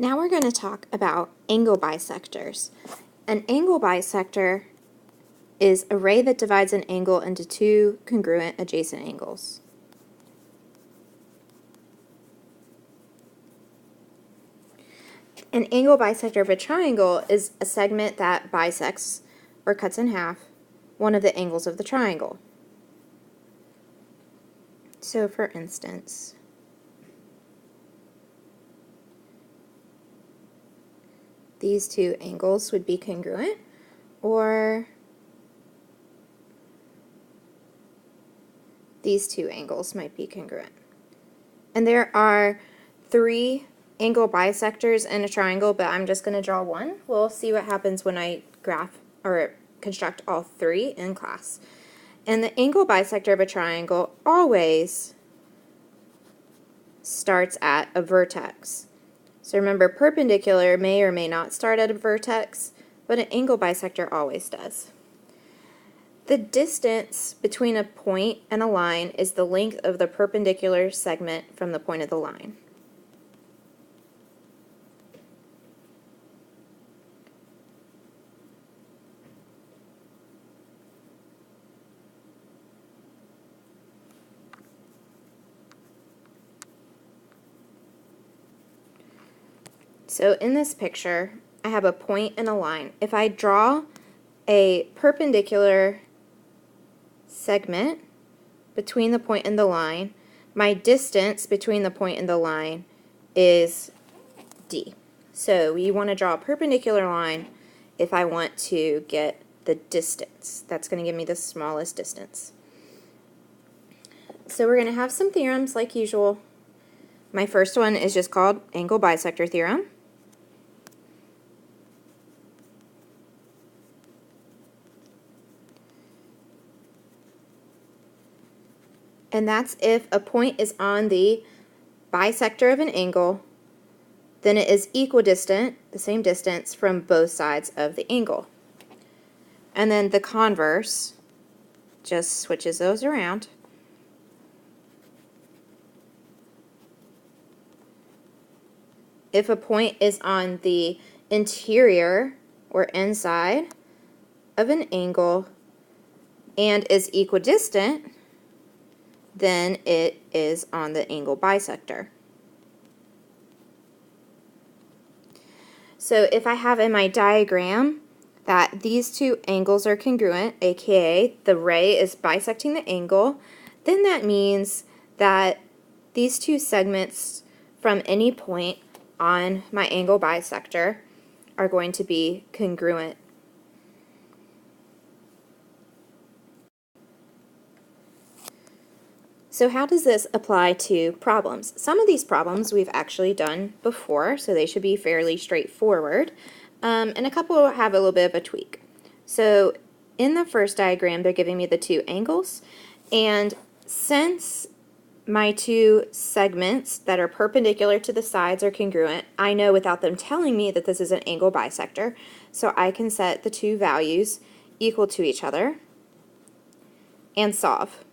Now we're going to talk about angle bisectors. An angle bisector is a ray that divides an angle into two congruent adjacent angles. An angle bisector of a triangle is a segment that bisects or cuts in half one of the angles of the triangle. So for instance, these two angles would be congruent, or these two angles might be congruent. And there are three angle bisectors in a triangle, but I'm just going to draw one. We'll see what happens when I graph or construct all three in class. And the angle bisector of a triangle always starts at a vertex. So remember, perpendicular may or may not start at a vertex, but an angle bisector always does. The distance between a point and a line is the length of the perpendicular segment from the point of the line. So in this picture, I have a point and a line. If I draw a perpendicular segment between the point and the line, my distance between the point and the line is D. So you want to draw a perpendicular line if I want to get the distance. That's going to give me the smallest distance. So we're going to have some theorems like usual. My first one is just called angle bisector theorem. And that's if a point is on the bisector of an angle, then it is equidistant, the same distance, from both sides of the angle. And then the converse just switches those around. If a point is on the interior or inside of an angle and is equidistant, then it is on the angle bisector. So if I have in my diagram that these two angles are congruent, aka the ray is bisecting the angle, then that means that these two segments from any point on my angle bisector are going to be congruent. So how does this apply to problems? Some of these problems we've actually done before, so they should be fairly straightforward, and a couple have a little bit of a tweak. So in the first diagram, they're giving me the two angles, and since my two segments that are perpendicular to the sides are congruent, I know without them telling me that this is an angle bisector, so I can set the two values equal to each other and solve.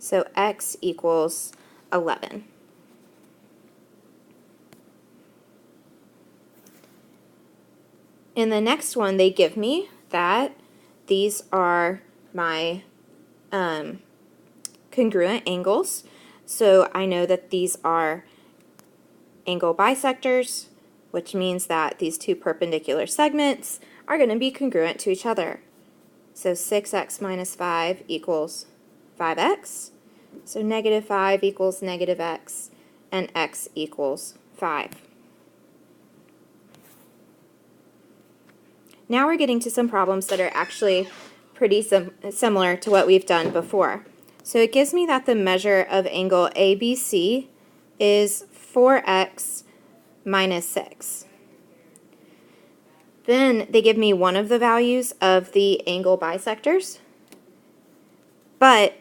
So x equals 11. In the next one, they give me that these are my congruent angles. So I know that these are angle bisectors, which means that these two perpendicular segments are going to be congruent to each other. So 6x minus 5 equals 5x. So negative 5 equals negative x, and x equals 5. Now we're getting to some problems that are actually pretty similar to what we've done before. So it gives me that the measure of angle ABC is 4x minus 6. Then they give me one of the values of the angle bisectors, but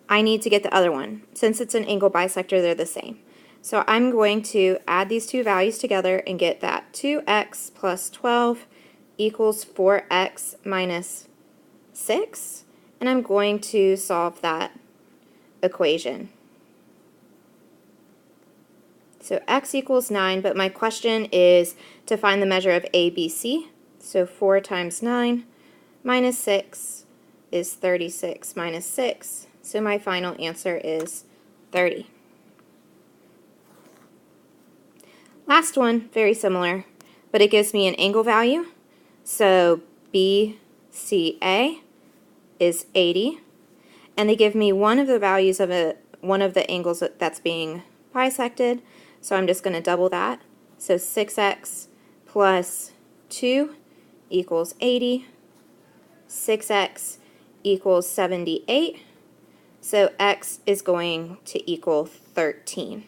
I need to get the other one. Since it's an angle bisector, they're the same. So I'm going to add these two values together and get that 2x plus 12 equals 4x minus 6. And I'm going to solve that equation. So x equals 9, but my question is to find the measure of ABC. So 4 times 9 minus 6 is 36 minus 6. So my final answer is 30. Last one, very similar, but it gives me an angle value. So BCA is 80, and they give me one of the values of one of the angles that's being bisected, so I'm just going to double that. So 6x plus 2 equals 80, 6x equals 78, so x is going to equal 13.